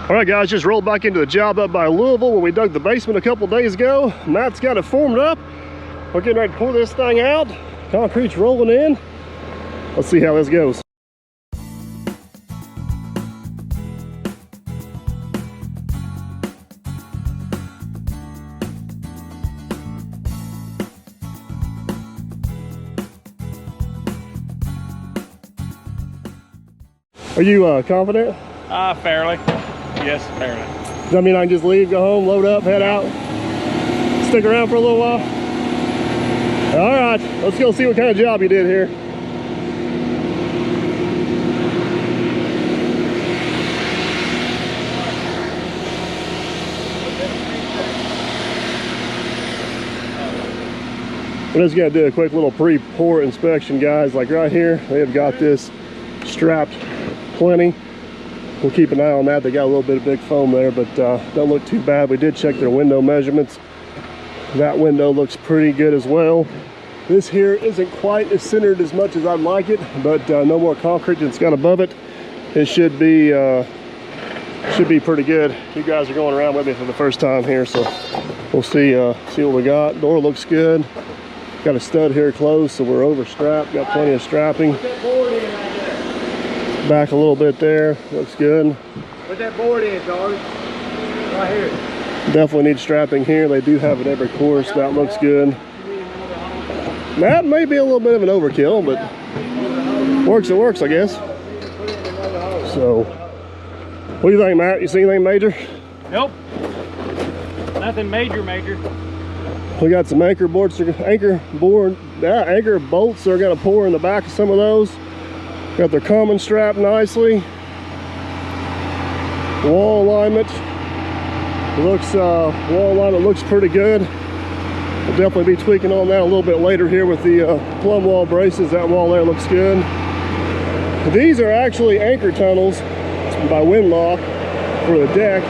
All right, guys, just rolled back into the job up by Louisville where we dug the basement a couple days ago. Matt's got it formed up. We're getting ready to pull this thing out. Concrete's rolling in. Let's see how this goes. Are you confident? Fairly. Yes, fairly. Does that mean I can just leave, go home, load up, head out, stick around for a little while? All right, let's go see what kind of job you did here. We're just gonna do a quick little pre-pour inspection, guys. Like right here, they have got this strapped plenty. We'll keep an eye on that. They got a little bit of big foam there, but don't look too bad. We did check their window measurements. That window looks pretty good as well. This here isn't quite as centered as much as I'd like it, but no more concrete than it's got above it. It should be pretty good. You guys are going around with me for the first time here, so we'll see what we got. Door looks good. Got a stud here close, so we're over strapped. Got plenty of strapping. Back a little bit there, looks good. Put that board in, George. Right here. Definitely need strapping here. They do have it every course. That looks good. That may be a little bit of an overkill, but works, it works, I guess. So, what do you think, Matt? You see anything major? Nope. Nothing major. We got some anchor bolts are gonna pour in the back of some of those. Got their common strap nicely. Wall alignment looks pretty good. We'll definitely be tweaking on that a little bit later here with the Plumwall braces. That wall there looks good. These are actually anchor tunnels by Windlock for the deck,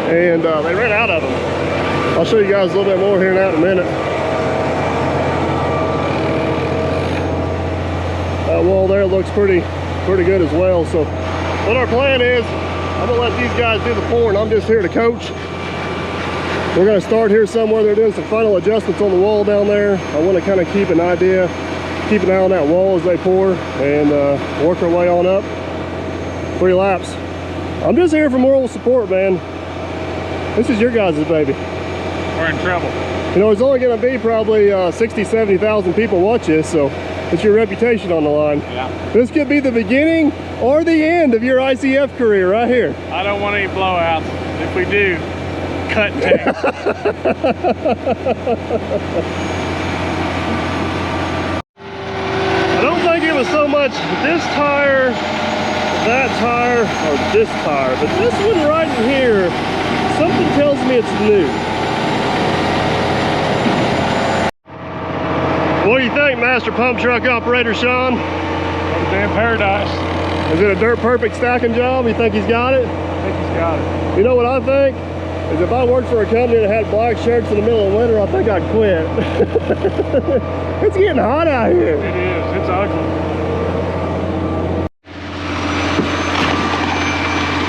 and they ran out of them. I'll show you guys a little bit more here in a minute. That wall there looks pretty good as well. So what our plan is, I'm gonna let these guys do the pouring. I'm just here to coach. We're gonna start here somewhere. They're doing some final adjustments on the wall down there. I want to kind of keep an eye on that wall as they pour and work our way on up. 3 laps. I'm just here for moral support, man. This is your guys' baby. We're in trouble. You know, there's only gonna be probably 60, 70,000 people watch this, so it's your reputation on the line. Yeah. This could be the beginning or the end of your ICF career right here. I don't want any blowouts. If we do, cut tape. I don't think it was so much this tire, that tire, or this tire, but this one right in here, something tells me it's new. What do you think, Master Pump Truck Operator Sean? Damn paradise. Is it a dirt perfect stacking job? You think he's got it? I think he's got it. You know what I think? Is if I worked for a company that had black shirts in the middle of winter, I think I'd quit. It's getting hot out here. It is. It's ugly.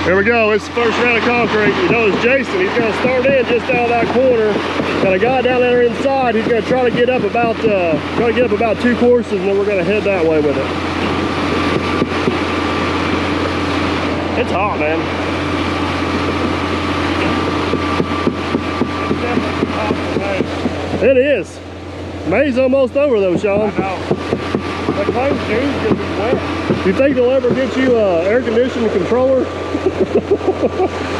Here we go. It's the first round of concrete. You know, it's Jason. He's going to start in just out of that corner. Got a guy down there inside. He's going to try to get up about 2 courses, and then we're going to head that way with it. It's hot, man. It is. May's almost over though, Sean. I know. The clothes June's gonna be wet. You think they'll ever get you an air conditioning controller?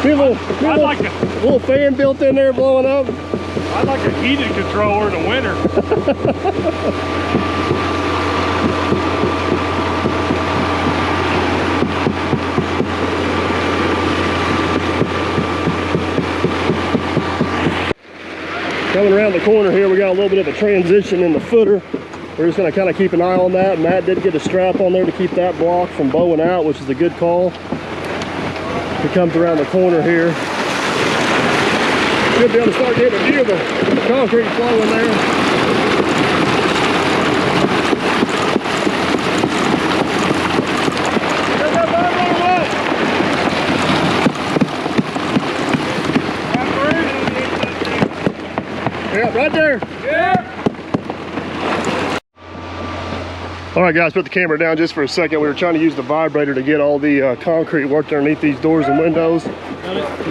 I'd like a little fan built in there blowing up. I'd like a heated controller in the winter. Coming around the corner here, we got a little bit of a transition in the footer. We're just going to kind of keep an eye on that. Matt did get a strap on there to keep that block from bowing out, which is a good call. He comes around the corner here. Should be able to start getting a view of the concrete flowing there. Yeah, right there. Yeah. All right, guys, put the camera down just for a second. We were trying to use the vibrator to get all the concrete worked underneath these doors and windows.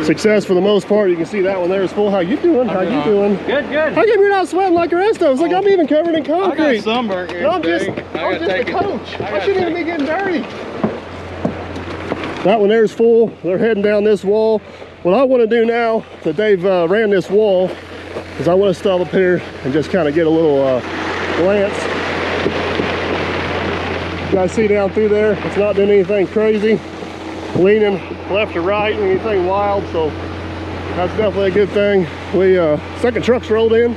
Success for the most part. You can see that one there is full. How you doing? How you doing? Good, good. How come you're not sweating like the rest of us? Like, I'm even covered in concrete. I got sunburn here. I'm just the coach. I shouldn't even be getting dirty. That one there is full. They're heading down this wall. What I want to do now that they've ran this wall is I want to stop up here and just kind of get a little glance. You guys see down through there, it's not doing anything crazy, leaning left or right, anything wild, so that's definitely a good thing. We second truck's rolled in.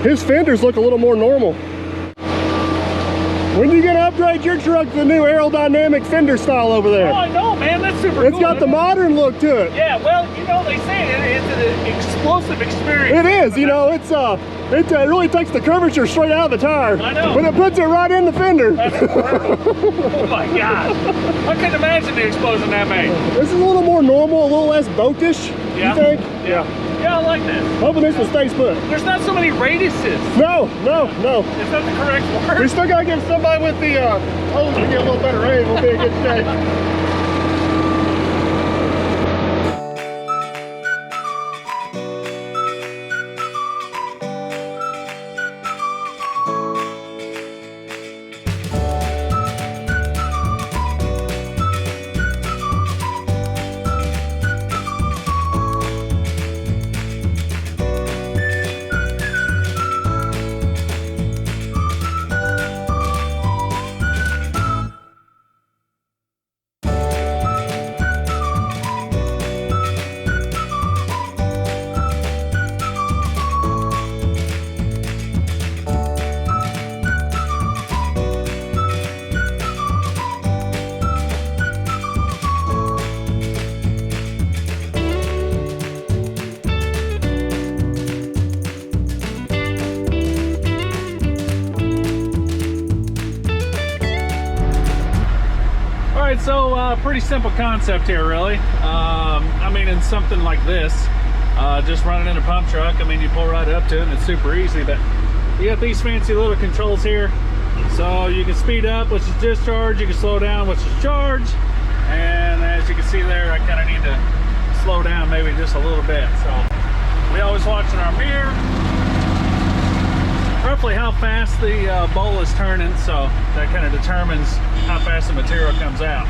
His fenders look a little more normal. When are you gonna upgrade your truck to the new aerodynamic fender style over there? Oh, I know, man. That's super cool. It's got the modern look to it. Yeah, well, you know, they say it's an explosive experience. It is, you know, it really takes the curvature straight out of the tire. I know. But it puts it right in the fender. That's oh my God. I couldn't imagine the explosion that made. This is a little more normal, a little less boatish, Yeah. you think? Yeah. Yeah, I like this. Hoping this will stay put. There's not so many radiuses. No. Is that the correct word? We still gotta give somebody with the hose to get a little better aim. We'll be in good shape. So pretty simple concept here, really. I mean, in something like this, just running in a pump truck, I mean, you pull right up to it and it's super easy, but you got these fancy little controls here. So you can speed up, which is discharge, you can slow down, which is charge. And as you can see there, I kind of need to slow down maybe just a little bit. So we always watch in our mirror roughly how fast the bowl is turning, so that kind of determines how fast the material comes out.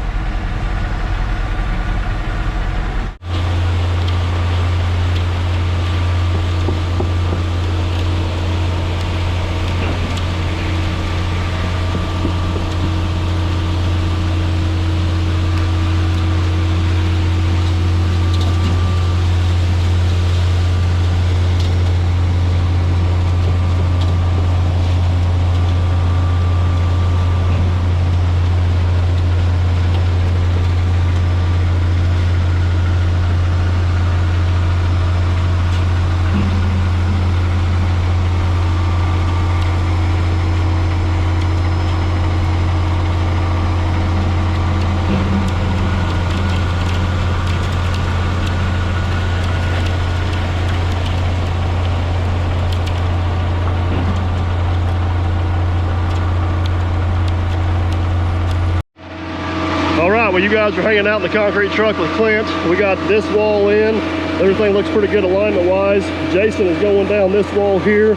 Well, you guys are hanging out in the concrete truck with Clint. We got this wall in. Everything looks pretty good alignment wise. Jason is going down this wall here.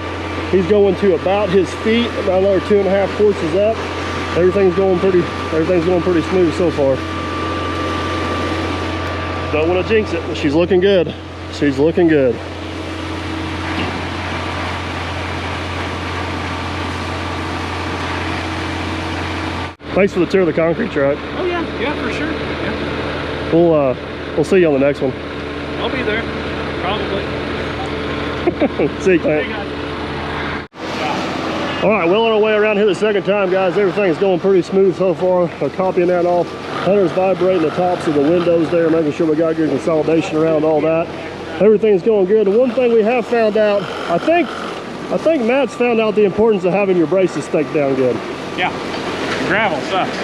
He's going to about his feet, about another 2.5 courses up. Everything's going pretty smooth so far. Don't want to jinx it, but she's looking good. She's looking good. Thanks for the tour of the concrete truck. Oh yeah, yeah, for sure. Yeah. We'll see you on the next one. I'll be there, probably. See you, Clint. All right, well on our way around here the second time, guys. Everything's going pretty smooth so far. I'm copying that off. Hunter's vibrating the tops of the windows there, making sure we got good consolidation around all that. Everything's going good. The one thing we have found out, I think Matt's found out the importance of having your braces staked down good. Yeah. Gravel sucks.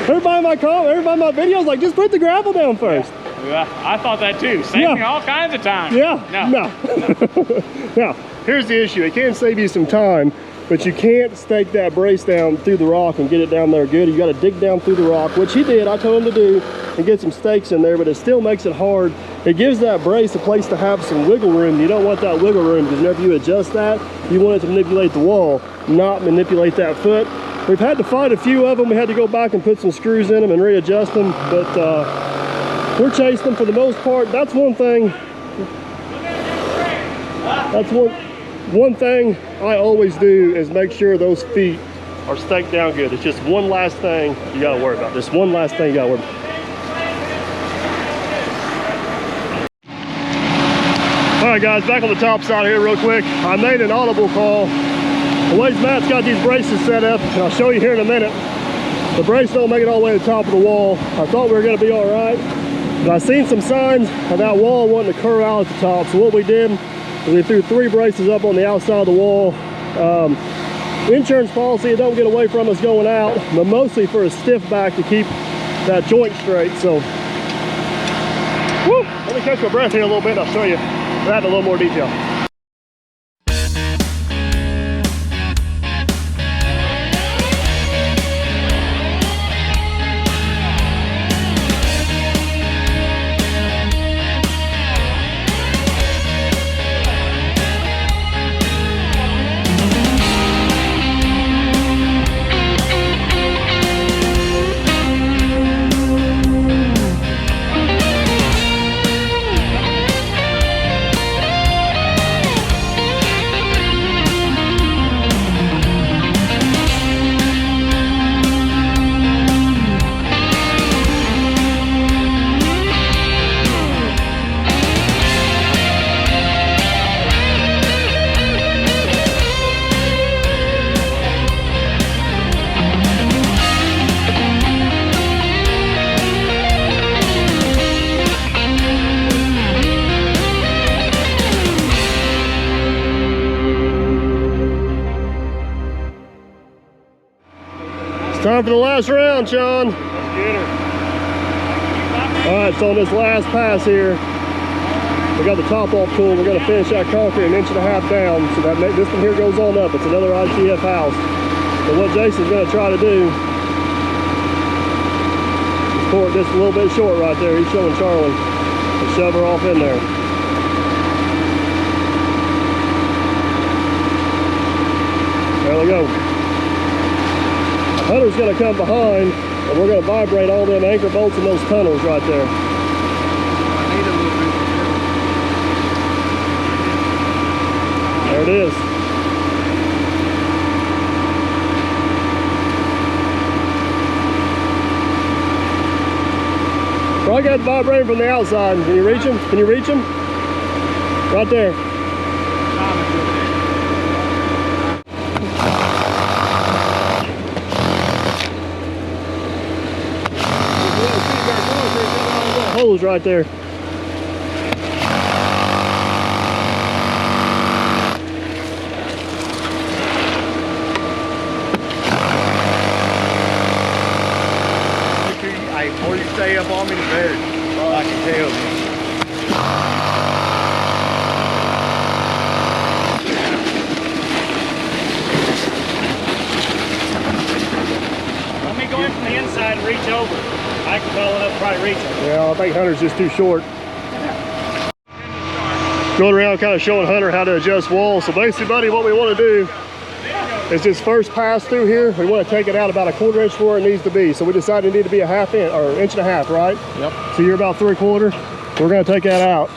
everybody in my videos like, just put the gravel down first. Yeah, I thought that too. Saved me all kinds of time. Yeah. No. here's the issue. It can save you some time, but you can't stake that brace down through the rock and get it down there good. You got to dig down through the rock, which he did. I told him to do, and get some stakes in there, but it still makes it hard. It gives that brace a place to have some wiggle room. You don't want that wiggle room, because whenever you adjust that, you want it to manipulate the wall, not manipulate that foot. We've had to fight a few of them. We had to go back and put some screws in them and readjust them, but we're chasing them for the most part. That's one thing. That's one thing I always do, is make sure those feet are staked down good. It's just one last thing you gotta worry about. Just one last thing you gotta worry about. All right, guys, back on the top side here real quick. I made an audible call. The way Matt's got these braces set up, and I'll show you here in a minute, the brace don't make it all the way to the top of the wall. I thought we were gonna be all right, but I seen some signs of that wall wanting to curve out at the top. So what we did, we threw 3 braces up on the outside of the wall. Insurance policy, it don't get away from us going out, but mostly for a stiff back to keep that joint straight. So, woo, let me catch my breath here a little bit and I'll show you that in a little more detail. Time for the last round, Sean. Let's get her. All right, so on this last pass here, we got the top off tool. We're gonna finish that concrete 1.5 inches down. So that this one here goes on up. It's another ICF house. So what Jason's gonna try to do is pour it just a little bit short right there. He's showing Charlie to shove her off in there. There we go. Hunter's going to come behind, and we're going to vibrate all them anchor bolts in those tunnels right there. There it is. Probably got vibrating from the outside. Can you reach him? Can you reach him? Right there. Hose right there. The more you stay up on me, the better. I can tell. Let me go in from the inside and reach over. I can follow up, probably reach him. Yeah, I think Hunter's just too short. Going around kind of showing Hunter how to adjust walls. So basically, buddy, what we want to do is this first pass through here, we want to take it out about 1/4 inch where it needs to be. So we decided it needed to be 1/2 inch or 1.5 inches, right? Yep. So you're about 3/4. We're going to take that out.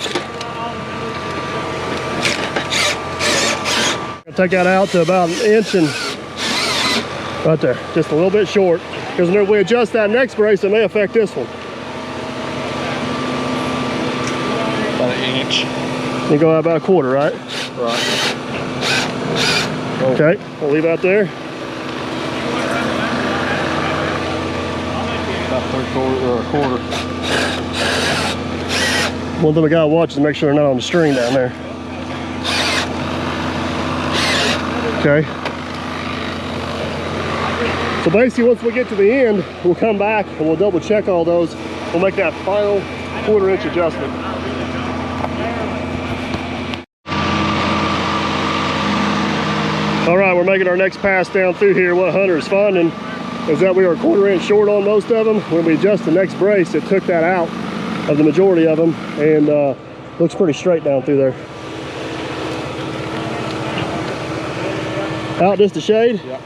Take that out to about 1 inch and right there, just a little bit short. Because whenever we adjust that next brace, it may affect this one. About 1 inch. You go out about 1/4, right? Right. Okay, we'll leave that there. About 3/4 or 1/4. One thing we gotta watch is make sure they're not on the string down there. Okay. So basically, once we get to the end, we'll come back and we'll double check all those. We'll make that final 1/4 inch adjustment. All right, we're making our next pass down through here. What Hunter's finding is that we are 1/4 inch short on most of them. When we adjust the next brace, it took that out of the majority of them, and looks pretty straight down through there. Out just a shade? Yep.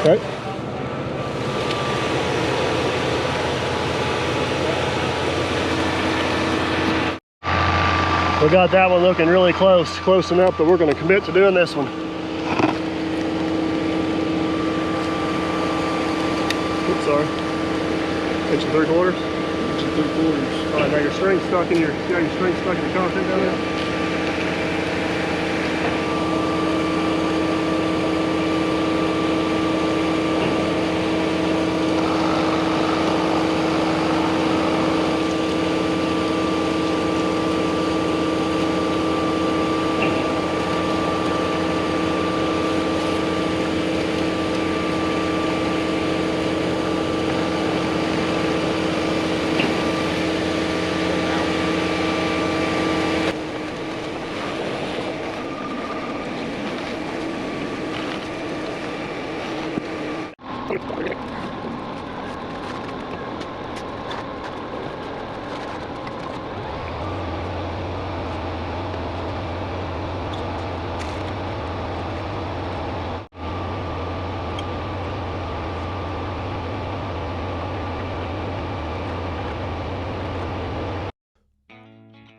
Okay. We got that one looking really close enough that we're going to commit to doing this one. Oops, sorry. 1 3/4 inches. 1 3/4 inches. All right, now your string stuck in your string stuck in the concrete down there.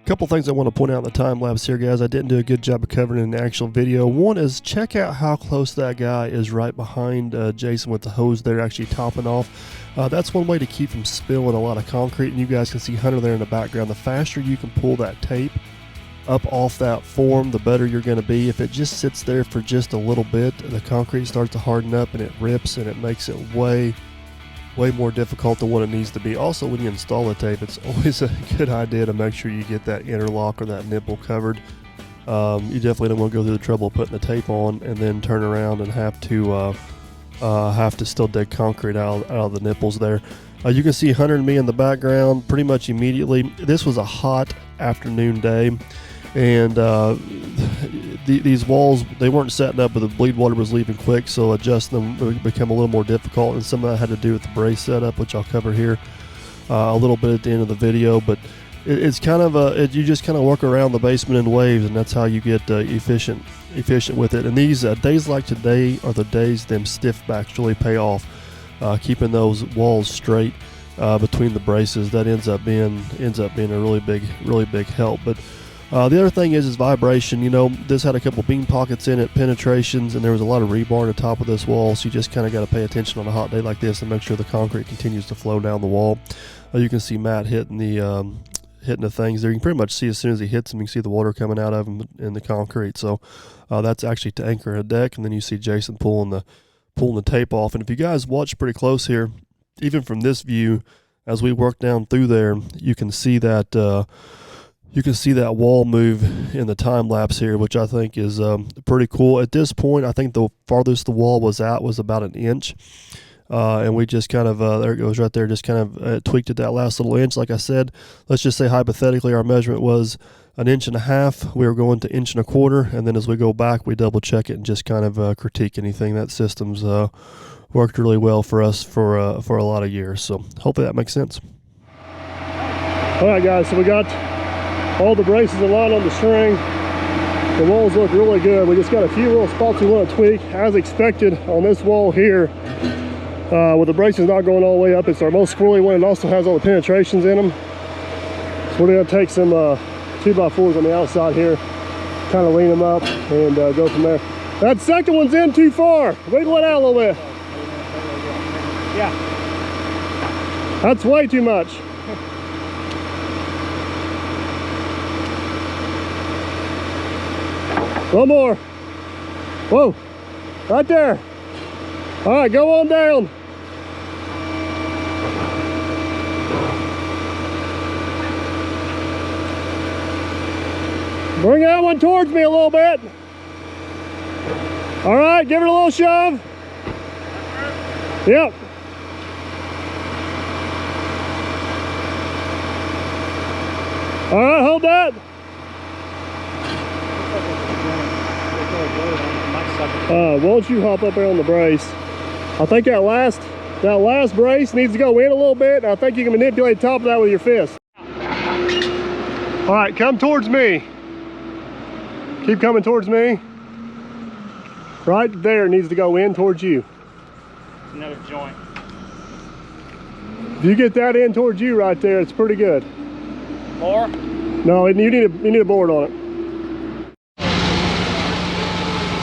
Couple things I want to point out in the time lapse here, guys. I didn't do a good job of covering in the actual video. One is check out how close that guy is right behind Jason with the hose there actually topping off. That's one way to keep from spilling a lot of concrete, and you guys can see Hunter there in the background. The faster you can pull that tape up off that form, the better you're going to be. If it just sits there for just a little bit, the concrete starts to harden up and it rips, and it makes it way more difficult than what it needs to be. Also, when you install the tape, it's always a good idea to make sure you get that interlock or that nipple covered. You definitely don't want to go through the trouble of putting the tape on and then turn around and have to still dig concrete out of the nipples there. You can see Hunter and me in the background pretty much immediately. This was a hot afternoon day, and these walls, they weren't setting up, but the bleed water was leaving quick, so adjusting them would become a little more difficult, and some of that had to do with the brace setup, which I'll cover here a little bit at the end of the video. But it's kind of you just kind of work around the basement in waves, and that's how you get efficient with it. And these days like today are the days them stiff backs really pay off, keeping those walls straight between the braces. That ends up being a really big help. But the other thing is vibration. You know, this had a couple beam pockets in it, penetrations, and there was a lot of rebar at the top of this wall, so you just kind of got to pay attention on a hot day like this and make sure the concrete continues to flow down the wall. You can see Matt hitting the things there. You can pretty much see as soon as he hits them, you can see the water coming out of them in the concrete. So that's actually to anchor a deck, and then you see Jason pulling the tape off. And if you guys watch pretty close here, even from this view, as we work down through there, you can see that wall move in the time lapse here, which I think is pretty cool. At this point, I think the farthest the wall was at was about 1 inch. And we just kind of, there it goes right there, just kind of tweaked it that last little inch. Like I said, let's just say hypothetically our measurement was 1.5 inches. We were going to 1.25 inches, and then as we go back, we double check it and just kind of critique anything. That system's worked really well for us for a lot of years. So hopefully that makes sense. All right, guys, so we got all the braces in line on the string. The walls look really good. We just got a few little spots we want to tweak. As expected on this wall here, with the braces not going all the way up, it's our most squirrely one. It also has all the penetrations in them. So we're going to take some 2x4s on the outside here, kind of lean them up and go from there. That second one's in too far. Wiggle it out a little bit. Yeah. That's way too much. One more. Whoa, right there. All right, go on down. Bring that one towards me a little bit. All right, give it a little shove. Yep. All right, hold that. Why don't you hop up there on the brace? I think that last brace needs to go in a little bit. I think you can manipulate the top of that with your fist. All right, come towards me. Keep coming towards me. Right there needs to go in towards you. Another joint. If you get that in towards you right there, it's pretty good. More? No, you need a board on it.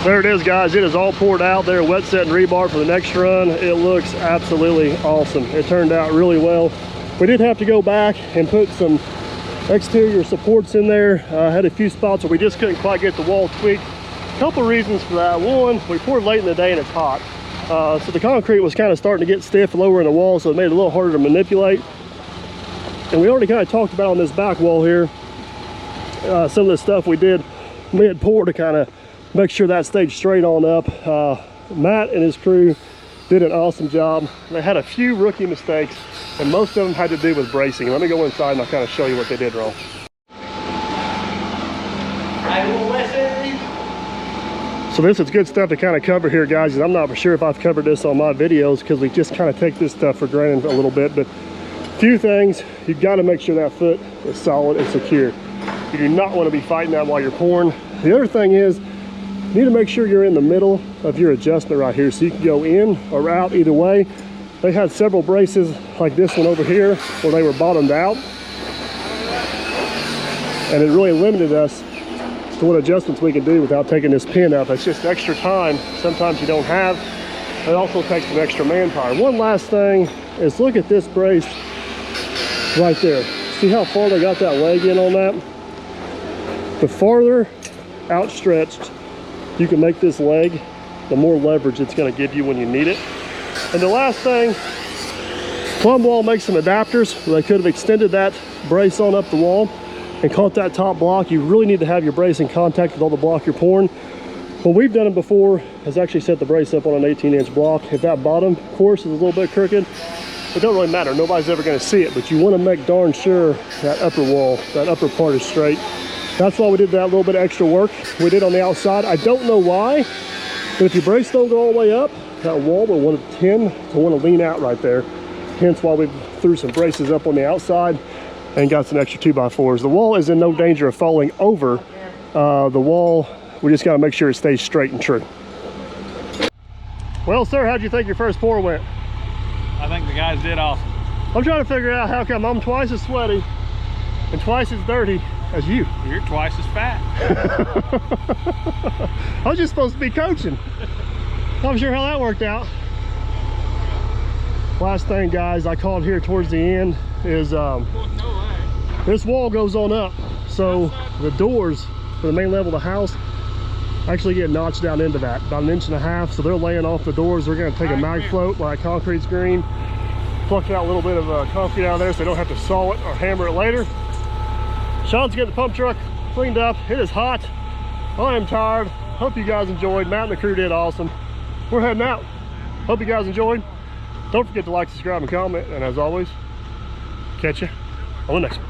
There it is, guys. It is all poured out there, wet set and rebar for the next run. It looks absolutely awesome. It turned out really well. We did have to go back and put some exterior supports in there. Had a few spots where we just couldn't quite get the wall tweaked. A couple reasons for that. One, we poured late in the day and it's hot. So the concrete was kind of starting to get stiff lower in the wall, so it made it a little harder to manipulate. And we already kind of talked about on this back wall here, some of the stuff we did mid-pour to kind of make sure that stayed straight on up. Matt and his crew did an awesome job. They had a few rookie mistakes, and most of them had to do with bracing. Let me go inside and I'll kind of show you what they did wrong. So this is good stuff to kind of cover here, guys. I'm not for sure if I've covered this on my videos because we just kind of take this stuff for granted a little bit. But a few things, you've got to make sure that foot is solid and secure. You do not want to be fighting that while you're pouring. The other thing is, you need to make sure you're in the middle of your adjustment right here so you can go in or out either way. They had several braces like this one over here where they were bottomed out. And it really limited us to what adjustments we can do without taking this pin up. It's just extra time sometimes you don't have. It also takes some extra manpower. One last thing is look at this brace right there. See how far they got that leg in on that? The farther outstretched you can make this leg, the more leverage it's going to give you when you need it. And the last thing, Plumwall makes some adapters. They could have extended that brace on up the wall and caught that top block. You really need to have your brace in contact with all the block you're pouring. What we've done before is actually set the brace up on an 18-inch block. If that bottom course is a little bit crooked, it don't really matter. Nobody's ever going to see it, but you want to make darn sure that upper wall, that upper part is straight. That's why we did that little bit of extra work we did on the outside. I don't know why, but if your brace don't go all the way up, that wall will want to tend to want to lean out right there. Hence why we threw some braces up on the outside and got some extra 2x4s. The wall is in no danger of falling over. The wall, we just got to make sure it stays straight and true. Well, sir, how'd you think your first pour went? I think the guys did awesome. I'm trying to figure out how come I'm twice as sweaty and twice as dirty as you. You're twice as fat. I was just supposed to be coaching. Not sure how that worked out. Last thing, guys, I called here towards the end is this wall goes on up, so the doors for the main level of the house actually get notched down into that about 1.5 inches. So they're laying off the doors. They're going to take a mag float like concrete's green, pluck out a little bit of concrete out of there so they don't have to saw it or hammer it later. Sean's getting the pump truck cleaned up. It is hot. I am tired. Hope you guys enjoyed. Matt and the crew did awesome. We're heading out. Hope you guys enjoyed. Don't forget to like, subscribe, and comment. And as always, catch you on the next one.